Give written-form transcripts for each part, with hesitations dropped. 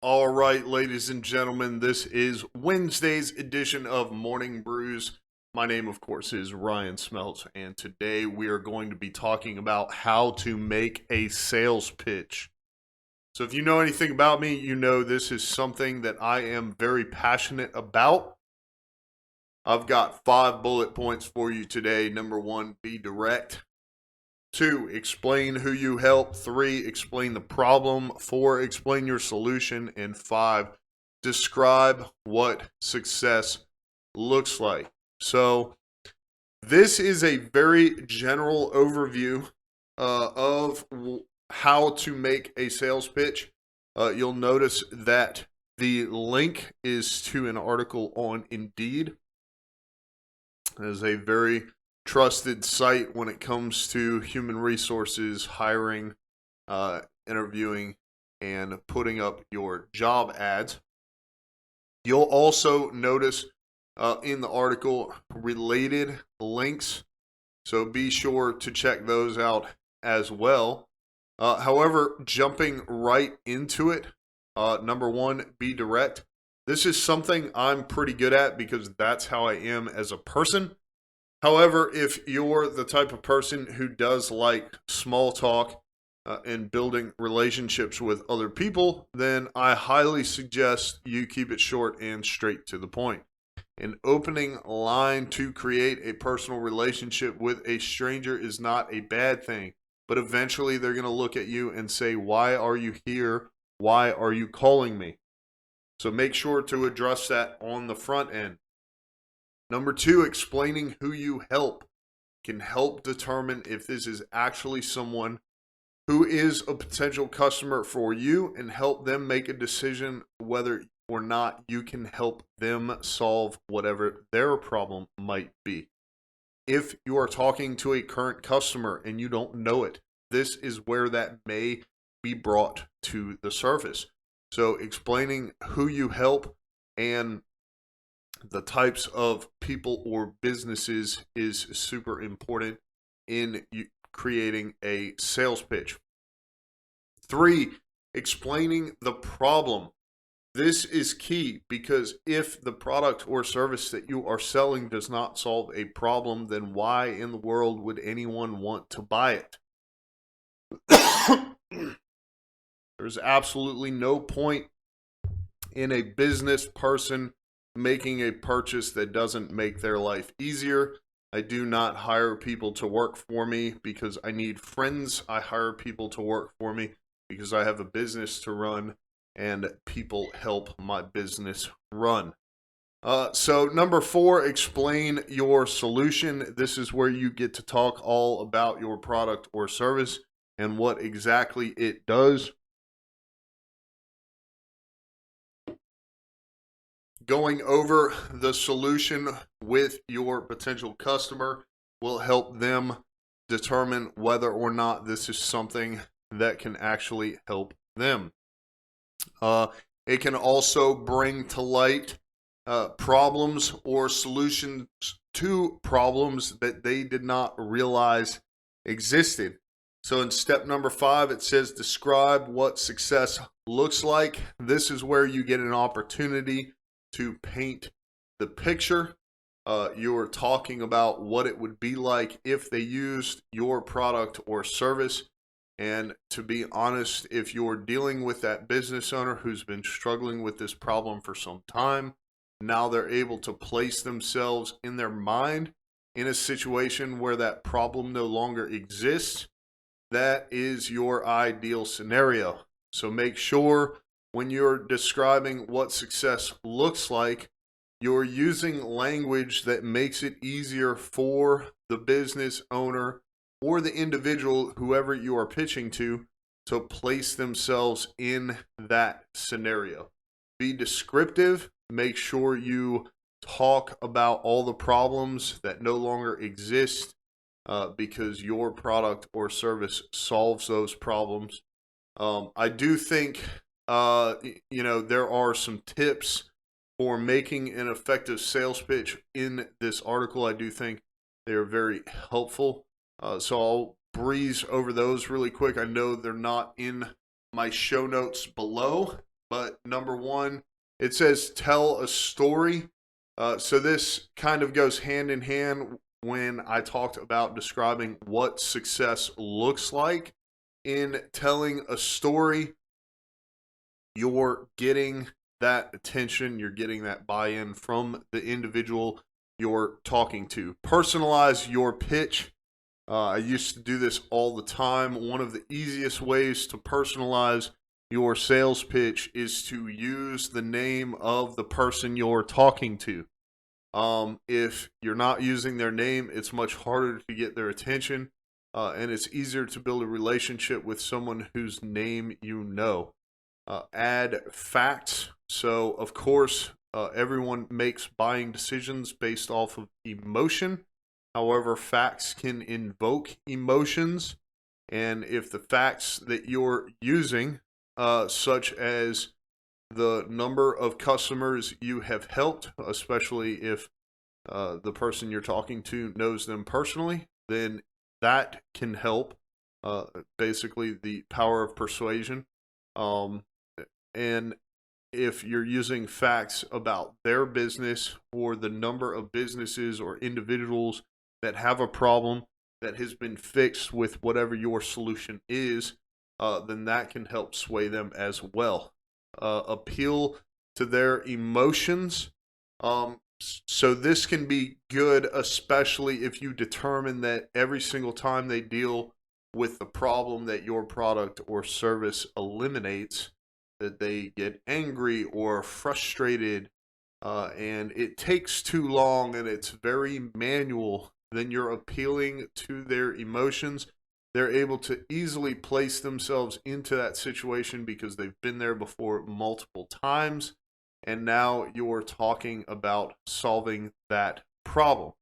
All right, ladies and gentlemen, this is Wednesday's edition of Morning Brews. My name, of course, is Ryan Smelts, and today we are going to be talking about how to make a sales pitch. So, if you know anything about me, you know this is something that I am very passionate about. I've got 5 bullet points for you today. Number 1, be direct. 2, explain who you help. 3, explain the problem. 4, explain your solution. And 5, describe what success looks like. So, this is a very general overview of how to make a sales pitch. You'll notice that the link is to an article on Indeed. It is a very trusted site when it comes to human resources, hiring, interviewing, and putting up your job ads. You'll also notice in the article related links, so be sure to check those out as well. However, jumping right into it, number 1, be direct. This is something I'm pretty good at because that's how I am as a person. However, if you're the type of person who does like small talk and building relationships with other people, then I highly suggest you keep it short and straight to the point. An opening line to create a personal relationship with a stranger is not a bad thing, but eventually they're going to look at you and say, "Why are you here? Why are you calling me?" So make sure to address that on the front end. Number 2, explaining who you help can help determine if this is actually someone who is a potential customer for you and help them make a decision whether or not you can help them solve whatever their problem might be. If you are talking to a current customer and you don't know it, this is where that may be brought to the surface. So explaining who you help and the types of people or businesses is super important in creating a sales pitch. 3, explaining the problem. This is key because if the product or service that you are selling does not solve a problem, then why in the world would anyone want to buy it? There's absolutely no point in a business person making a purchase that doesn't make their life easier. I do not hire people to work for me because I need friends. I hire people to work for me because I have a business to run and people help my business run. So number 4, explain your solution. This is where you get to talk all about your product or service and what exactly it does. Going over the solution with your potential customer will help them determine whether or not this is something that can actually help them. It can also bring to light problems or solutions to problems that they did not realize existed. So in step number 5, it says describe what success looks like. This is where you get an opportunity to paint the picture. You're talking about what it would be like if they used your product or service. And to be honest, if you're dealing with that business owner who's been struggling with this problem for some time, now they're able to place themselves in their mind in a situation where that problem no longer exists. That is your ideal scenario. So make sure when you're describing what success looks like, you're using language that makes it easier for the business owner or the individual, whoever you are pitching to place themselves in that scenario. Be descriptive. Make sure you talk about all the problems that no longer exist because your product or service solves those problems. I do think there are some tips for making an effective sales pitch in this article. I do think they're very helpful. So I'll breeze over those really quick. I know they're not in my show notes below, But number one, it says tell a story. So this kind of goes hand in hand when I talked about describing what success looks like. In telling a story, you're getting that attention, you're getting that buy-in from the individual you're talking to. Personalize your pitch. I used to do this all the time. One of the easiest ways to personalize your sales pitch is to use the name of the person you're talking to. If you're not using their name, it's much harder to get their attention, and it's easier to build a relationship with someone whose name you know. Add facts. So, of course, everyone makes buying decisions based off of emotion. However, facts can invoke emotions. And if the facts that you're using, such as the number of customers you have helped, especially if the person you're talking to knows them personally, then that can help. Basically, the power of persuasion. And if you're using facts about their business or the number of businesses or individuals that have a problem that has been fixed with whatever your solution is, then that can help sway them as well. Appeal to their emotions. So this can be good, especially if you determine that every single time they deal with the problem that your product or service eliminates, that they get angry or frustrated, and it takes too long and it's very manual, then you're appealing to their emotions. They're able to easily place themselves into that situation because they've been there before multiple times, and now you're talking about solving that problem.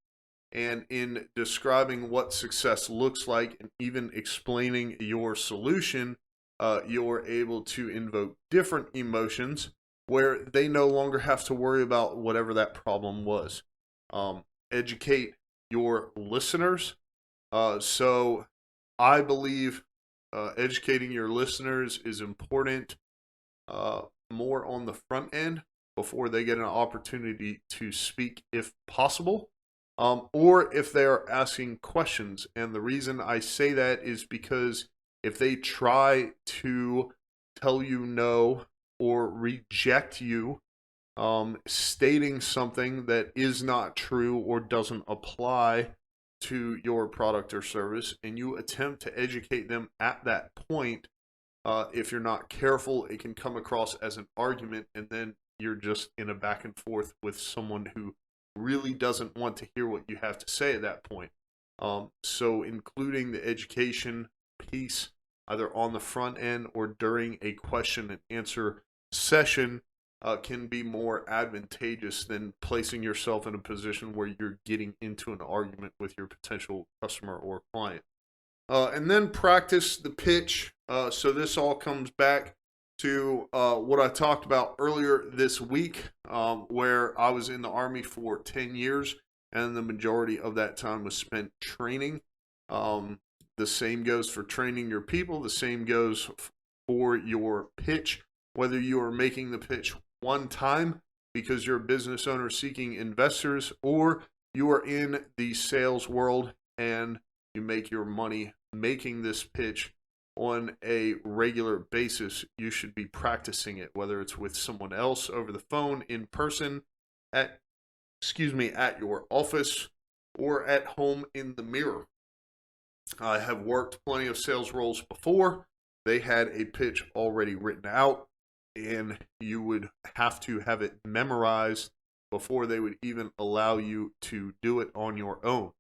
And in describing what success looks like and even explaining your solution, you're able to invoke different emotions where they no longer have to worry about whatever that problem was. Educate your listeners. So I believe educating your listeners is important, more on the front end before they get an opportunity to speak if possible. Or if they are asking questions. And the reason I say that is because if they try to tell you no or reject you, stating something that is not true or doesn't apply to your product or service, and you attempt to educate them at that point, if you're not careful, it can come across as an argument, and then you're just in a back and forth with someone who really doesn't want to hear what you have to say at that point. So including the education piece, either on the front end or during a question and answer session, can be more advantageous than placing yourself in a position where you're getting into an argument with your potential customer or client. And then practice the pitch. So this all comes back to what I talked about earlier this week, where I was in the Army for 10 years, and the majority of that time was spent training. The same goes for training your people. The same goes for your pitch. Whether you are making the pitch one time because you're a business owner seeking investors, or you are in the sales world and you make your money making this pitch on a regular basis, you should be practicing it, whether it's with someone else over the phone, in person, at your office, or at home in the mirror. I have worked plenty of sales roles before. They had a pitch already written out, and you would have to have it memorized before they would even allow you to do it on your own.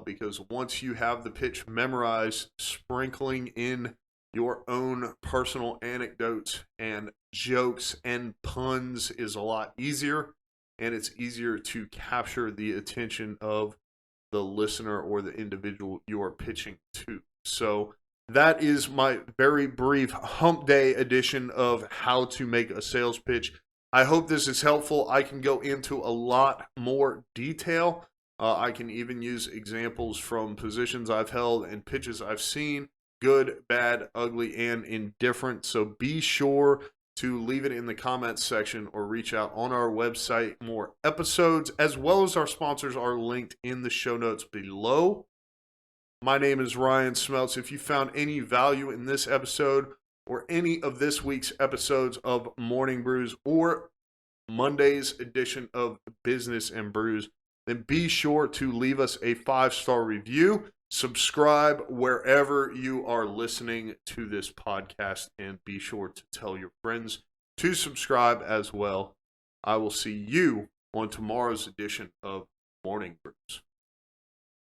Because once you have the pitch memorized, sprinkling in your own personal anecdotes and jokes and puns is a lot easier, and it's easier to capture the attention of the listener or the individual you are pitching to. So that is my very brief hump day edition of how to make a sales pitch. I hope this is helpful. I can go into a lot more detail. I can even use examples from positions I've held and pitches I've seen, good, bad, ugly, and indifferent. So be sure to leave it in the comments section or reach out on our website. More episodes as well as our sponsors are linked in the show notes below. My name is Ryan Smeltz. If you found any value in this episode or any of this week's episodes of Morning Brews or Monday's edition of Business and Brews, then be sure to leave us a 5-star review. Subscribe wherever you are listening to this podcast, and be sure to tell your friends to subscribe as well. I will see you on tomorrow's edition of Morning Brews.